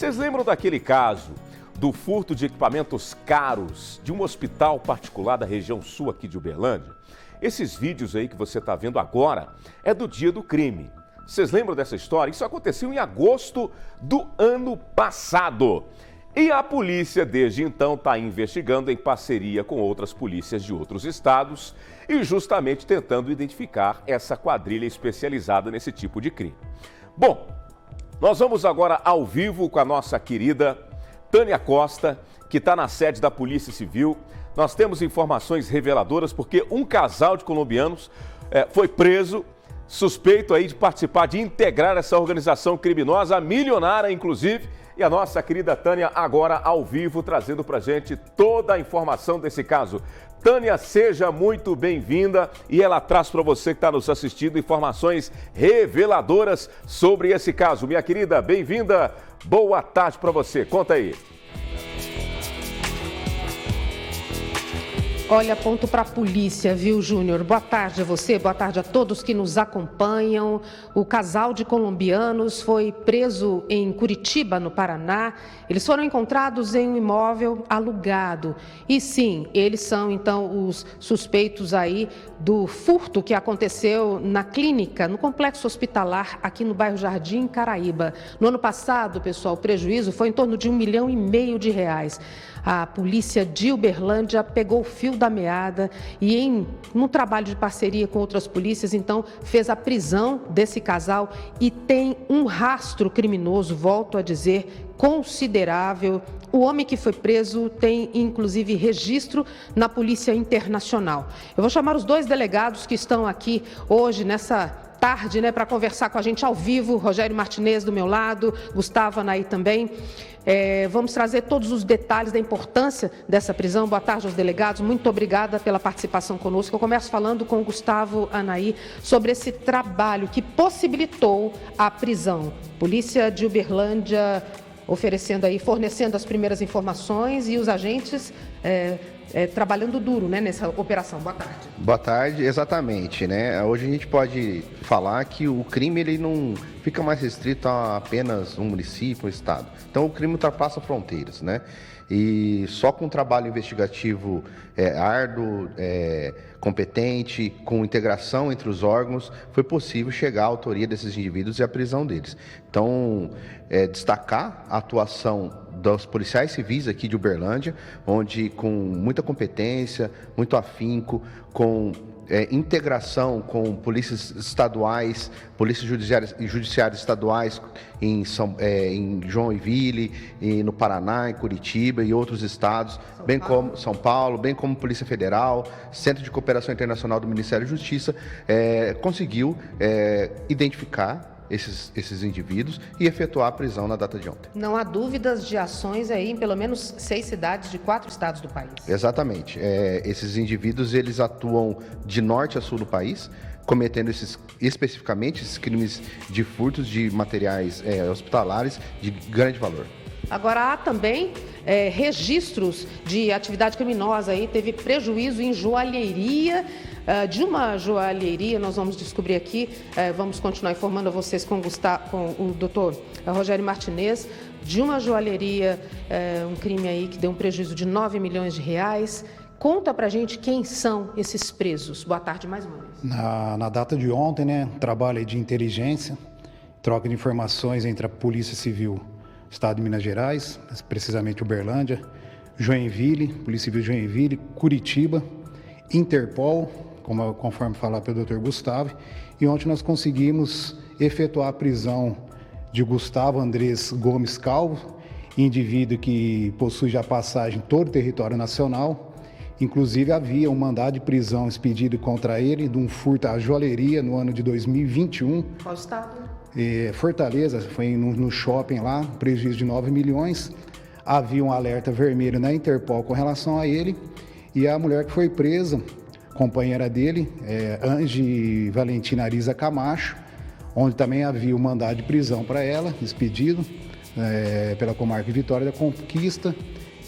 Vocês lembram daquele caso do furto de equipamentos caros de um hospital particular da região sul aqui de Uberlândia? Esses vídeos aí que você está vendo agora é do dia do crime. Vocês lembram dessa história? Isso aconteceu em agosto do ano passado. E a polícia, desde então, está investigando em parceria com outras polícias de outros estados e justamente tentando identificar essa quadrilha especializada nesse tipo de crime. Bom, nós vamos agora ao vivo com a nossa querida Tânia Costa, que está na sede da Polícia Civil. Nós temos informações reveladoras porque um casal de colombianos foi preso, suspeito aí de participar, de integrar essa organização criminosa, milionária inclusive. E a nossa querida Tânia agora ao vivo trazendo pra gente toda a informação desse caso. Tânia, seja muito bem-vinda e ela traz para você que está nos assistindo informações reveladoras sobre esse caso. Minha querida, bem-vinda, boa tarde para você, conta aí. Olha, ponto para a polícia, viu, Júnior? Boa tarde a você, boa tarde a todos que nos acompanham. O casal de colombianos foi preso em Curitiba, no Paraná. Eles foram encontrados em um imóvel alugado. E sim, eles são, então, os suspeitos aí do furto que aconteceu na clínica, no complexo hospitalar, aqui no bairro Jardim Caraíba. No ano passado, pessoal, o prejuízo foi em torno de R$1,5 milhão. A polícia de Uberlândia pegou o fio da meada e, num trabalho de parceria com outras polícias, então, fez a prisão desse casal e tem um rastro criminoso, volto a dizer, considerável. O homem que foi preso tem, inclusive, registro na Polícia Internacional. Eu vou chamar os dois delegados que estão aqui hoje, nessa tarde, para conversar com a gente ao vivo. Rogério Martinez do meu lado, Gustavo Anaí também. Vamos trazer todos os detalhes da importância dessa prisão. Boa tarde aos delegados, muito obrigada pela participação conosco. Eu começo falando com o Gustavo Anaí sobre esse trabalho que possibilitou a prisão. Polícia de Uberlândia oferecendo aí, fornecendo as primeiras informações e os agentes trabalhando duro, nessa operação. Boa tarde. Boa tarde, exatamente, Hoje a gente pode falar que o crime ele não fica mais restrito a apenas um município, um estado. Então o crime ultrapassa fronteiras, E só com um trabalho investigativo árduo, competente, com integração entre os órgãos, foi possível chegar à autoria desses indivíduos e à prisão deles. Então, destacar a atuação dos policiais civis aqui de Uberlândia, onde com muita competência, muito afinco, com integração com polícias estaduais, polícias judiciárias estaduais em Joinville, no Paraná, em Curitiba e outros estados, como São Paulo, bem como Polícia Federal, Centro de Cooperação Internacional do Ministério da Justiça, conseguiu identificar esses indivíduos e efetuar a prisão na data de ontem. Não há dúvidas de ações aí em pelo menos 6 cidades de 4 estados do país. Exatamente. Esses indivíduos, eles atuam de norte a sul do país, cometendo especificamente esses crimes de furtos de materiais hospitalares de grande valor. Agora, há também registros de atividade criminosa aí, teve prejuízo em joalheria, de uma joalheria, nós vamos descobrir aqui, vamos continuar informando a vocês com o doutor Rogério Martinez, de uma joalheria, um crime aí que deu um prejuízo de R$9 milhões. Conta pra gente quem são esses presos. Boa tarde mais uma vez. Na data de ontem, trabalho de inteligência, troca de informações entre a Polícia Civil do Estado de Minas Gerais, precisamente Uberlândia, Joinville, Polícia Civil de Joinville, Curitiba, Interpol, conforme falado pelo Dr. Gustavo, e ontem nós conseguimos efetuar a prisão de Gustavo Andrés Gomes Calvo, indivíduo que possui já passagem em todo o território nacional. Inclusive havia um mandado de prisão expedido contra ele de um furto à joalheria no ano de 2021. Qual estado? Fortaleza, foi no shopping lá, prejuízo de R$9 milhões. Havia um alerta vermelho na Interpol com relação a ele, e a mulher que foi presa, companheira dele, Angie Valentina Ariza Camacho, onde também havia um mandado de prisão para ela, expedido pela comarca de Vitória da Conquista,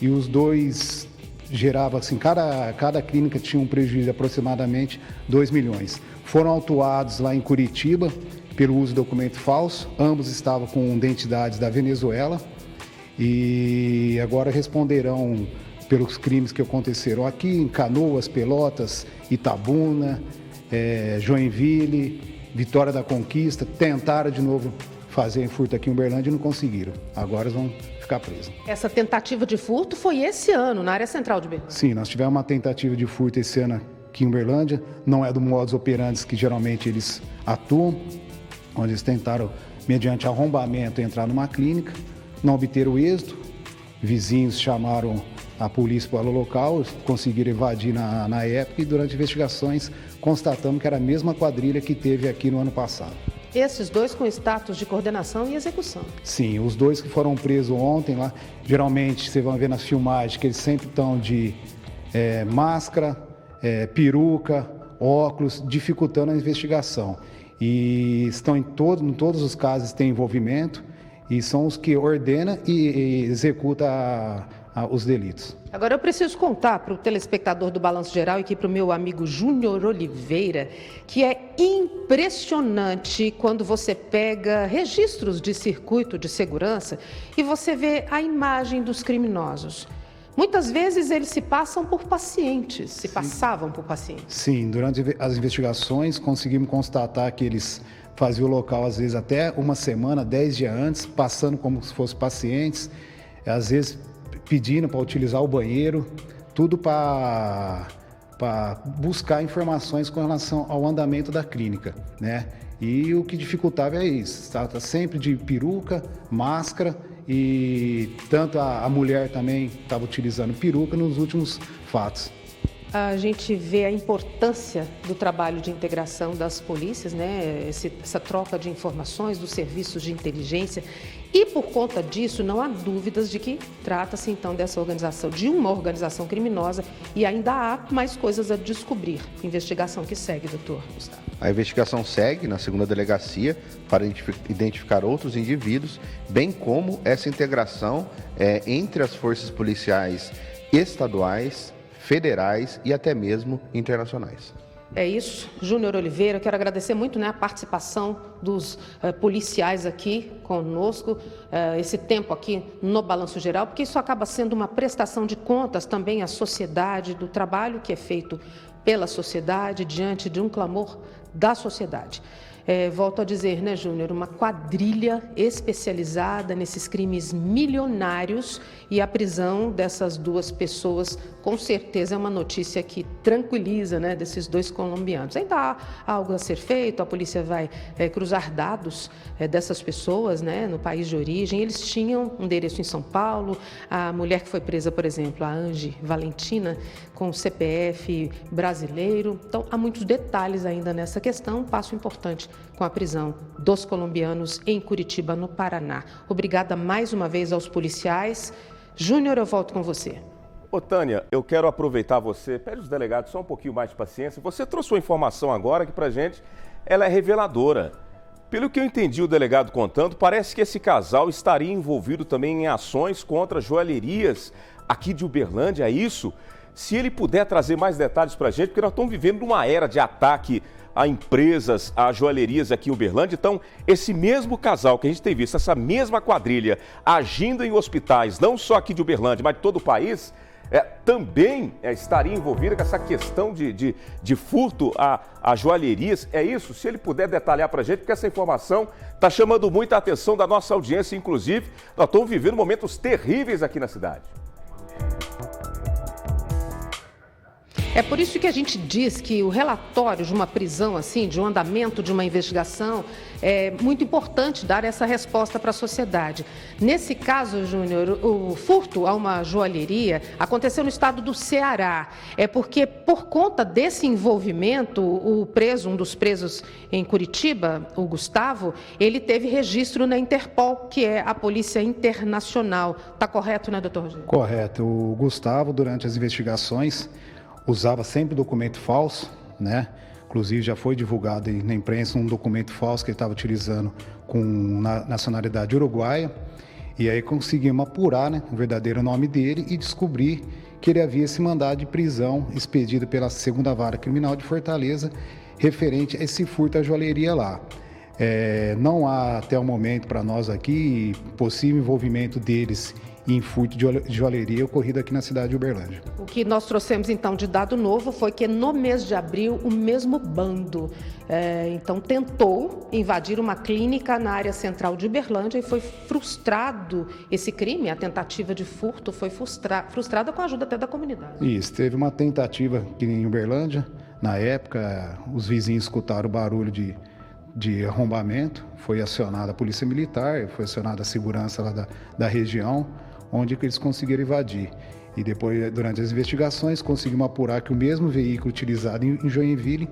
e os dois geravam, assim, cada clínica tinha um prejuízo de aproximadamente R$2 milhões. Foram autuados lá em Curitiba pelo uso de documento falso, ambos estavam com identidades da Venezuela, e agora responderão pelos crimes que aconteceram aqui em Canoas, Pelotas, Itabuna, Joinville, Vitória da Conquista. Tentaram de novo fazer furto aqui em Uberlândia e não conseguiram. Agora eles vão ficar presos. Essa tentativa de furto foi esse ano, na área central de Uberlândia? Sim, nós tivemos uma tentativa de furto esse ano aqui em Uberlândia. Não é do modus operandi que geralmente eles atuam, onde eles tentaram, mediante arrombamento, entrar numa clínica, não obteram êxito. Vizinhos chamaram a polícia para o local, conseguiram evadir na época, e durante investigações constatamos que era a mesma quadrilha que teve aqui no ano passado. Esses dois com status de coordenação e execução? Sim, os dois que foram presos ontem lá, geralmente você vai ver nas filmagens que eles sempre estão de máscara, peruca, óculos, dificultando a investigação. E estão em todos os casos têm envolvimento, e são os que ordenam e executam os delitos. Agora eu preciso contar para o telespectador do Balanço Geral e aqui para o meu amigo Júnior Oliveira, que é impressionante quando você pega registros de circuito de segurança e você vê a imagem dos criminosos. Muitas vezes eles se passam por pacientes, se passavam por pacientes. Sim, durante as investigações conseguimos constatar que eles faziam o local às vezes até uma semana, 10 dias antes, passando como se fossem pacientes, às vezes pedindo para utilizar o banheiro, tudo para buscar informações com relação ao andamento da clínica, né? E o que dificultava é isso, tá sempre de peruca, máscara, e tanto a mulher também estava utilizando peruca nos últimos fatos. A gente vê a importância do trabalho de integração das polícias, né? Essa troca de informações dos serviços de inteligência. E por conta disso, não há dúvidas de que trata-se então dessa organização, de uma organização criminosa, e ainda há mais coisas a descobrir. Investigação que segue, doutor Gustavo. A investigação segue na segunda delegacia para identificar outros indivíduos, bem como essa integração entre as forças policiais estaduais, federais e até mesmo internacionais. É isso, Júnior Oliveira, eu quero agradecer muito, a participação dos policiais aqui conosco, esse tempo aqui no Balanço Geral, porque isso acaba sendo uma prestação de contas também à sociedade, do trabalho que é feito pela sociedade, diante de um clamor da sociedade. Volto a dizer, Júnior, uma quadrilha especializada nesses crimes milionários, e a prisão dessas duas pessoas, com certeza, é uma notícia que tranquiliza, desses dois colombianos. Ainda há algo a ser feito, a polícia vai cruzar dados dessas pessoas, no país de origem. Eles tinham um endereço em São Paulo, a mulher que foi presa, por exemplo, a Angie Valentina, com CPF brasileiro. Então, há muitos detalhes ainda nessa questão, um passo importante com a prisão dos colombianos em Curitiba, no Paraná. Obrigada mais uma vez aos policiais. Júnior, eu volto com você. Ô, Tânia, eu quero aproveitar você, pede aos delegados só um pouquinho mais de paciência. Você trouxe uma informação agora que pra gente, ela é reveladora. Pelo que eu entendi o delegado contando, parece que esse casal estaria envolvido também em ações contra joalherias aqui de Uberlândia, é isso? Se ele puder trazer mais detalhes pra gente, porque nós estamos vivendo numa era de ataque a empresas, a joalherias aqui em Uberlândia. Então, esse mesmo casal que a gente tem visto, essa mesma quadrilha agindo em hospitais, não só aqui de Uberlândia, mas de todo o país, também estaria envolvida com essa questão de furto a joalherias. É isso? Se ele puder detalhar para a gente, porque essa informação está chamando muita atenção da nossa audiência, inclusive, nós estamos vivendo momentos terríveis aqui na cidade. É por isso que a gente diz que o relatório de uma prisão, assim, de um andamento de uma investigação, é muito importante dar essa resposta para a sociedade. Nesse caso, Júnior, o furto a uma joalheria aconteceu no estado do Ceará. É porque, por conta desse envolvimento, um dos presos em Curitiba, o Gustavo, ele teve registro na Interpol, que é a Polícia Internacional. Está correto, doutor Rogério? Correto. O Gustavo, durante as investigações, usava sempre documento falso, Inclusive já foi divulgado na imprensa um documento falso que ele estava utilizando com nacionalidade uruguaia. E aí conseguimos apurar, o verdadeiro nome dele e descobrir que ele havia esse mandado de prisão expedido pela 2ª Vara Criminal de Fortaleza referente a esse furto à joalheria lá. Não há até o momento para nós aqui possível envolvimento deles em furto de joalheria ocorrido aqui na cidade de Uberlândia. O que nós trouxemos então de dado novo foi que no mês de abril o mesmo bando então tentou invadir uma clínica na área central de Uberlândia e foi frustrado esse crime, a tentativa de furto foi frustrada com a ajuda até da comunidade. Isso, teve uma tentativa aqui em Uberlândia, na época os vizinhos escutaram o barulho de arrombamento, foi acionada a polícia militar, foi acionada a segurança lá da região, onde eles conseguiram invadir. E depois, durante as investigações, conseguimos apurar que o mesmo veículo utilizado em Joinville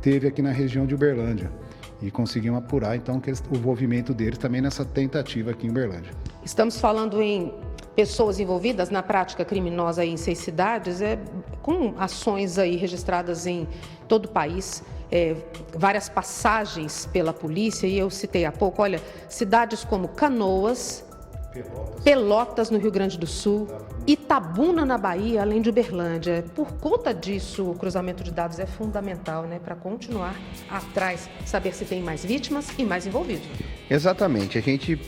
teve aqui na região de Uberlândia. E conseguimos apurar, então, o envolvimento deles também nessa tentativa aqui em Uberlândia. Estamos falando em pessoas envolvidas na prática criminosa aí em 6 cidades, com ações aí registradas em todo o país, várias passagens pela polícia, e eu citei há pouco, olha, cidades como Canoas, Pelotas no Rio Grande do Sul, Itabuna na Bahia, além de Uberlândia. Por conta disso, o cruzamento de dados é fundamental, né, para continuar atrás, saber se tem mais vítimas e mais envolvidos. Exatamente. A gente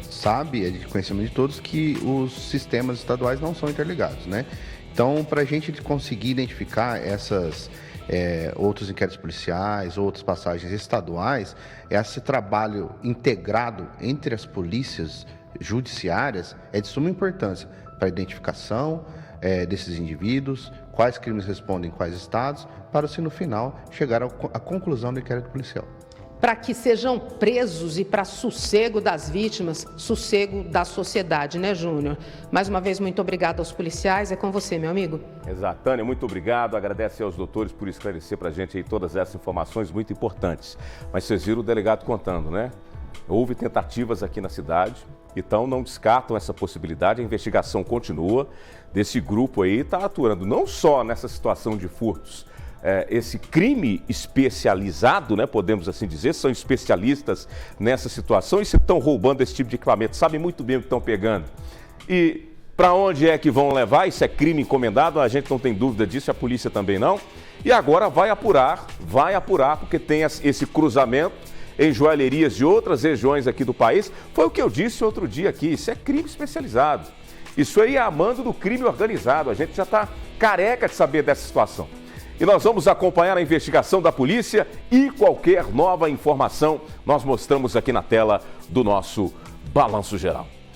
sabe, é de conhecimento de todos, que os sistemas estaduais não são interligados, né? Então, para a gente conseguir identificar essas outros inquéritos policiais, outras passagens estaduais, esse trabalho integrado entre as polícias judiciárias é de suma importância para a identificação desses indivíduos, quais crimes respondem em quais estados, para se no final chegar à conclusão do inquérito policial. Para que sejam presos e para sossego das vítimas, sossego da sociedade, né, Júnior? Mais uma vez, muito obrigado aos policiais. É com você, meu amigo. Exato. Tânia, muito obrigado. Agradece aos doutores por esclarecer para a gente aí todas essas informações muito importantes. Mas vocês viram o delegado contando, né? Houve tentativas aqui na cidade, então não descartam essa possibilidade. A investigação continua desse grupo aí, está atuando não só nessa situação de furtos, esse crime especializado, né, podemos assim dizer, são especialistas nessa situação e se estão roubando esse tipo de equipamento, sabem muito bem o que estão pegando. E para onde é que vão levar? Isso é crime encomendado, a gente não tem dúvida disso, a polícia também não. E agora vai apurar, porque tem esse cruzamento em joalherias de outras regiões aqui do país. Foi o que eu disse outro dia aqui, isso é crime especializado. Isso aí é a mando do crime organizado, a gente já está careca de saber dessa situação. E nós vamos acompanhar a investigação da polícia e qualquer nova informação nós mostramos aqui na tela do nosso Balanço Geral.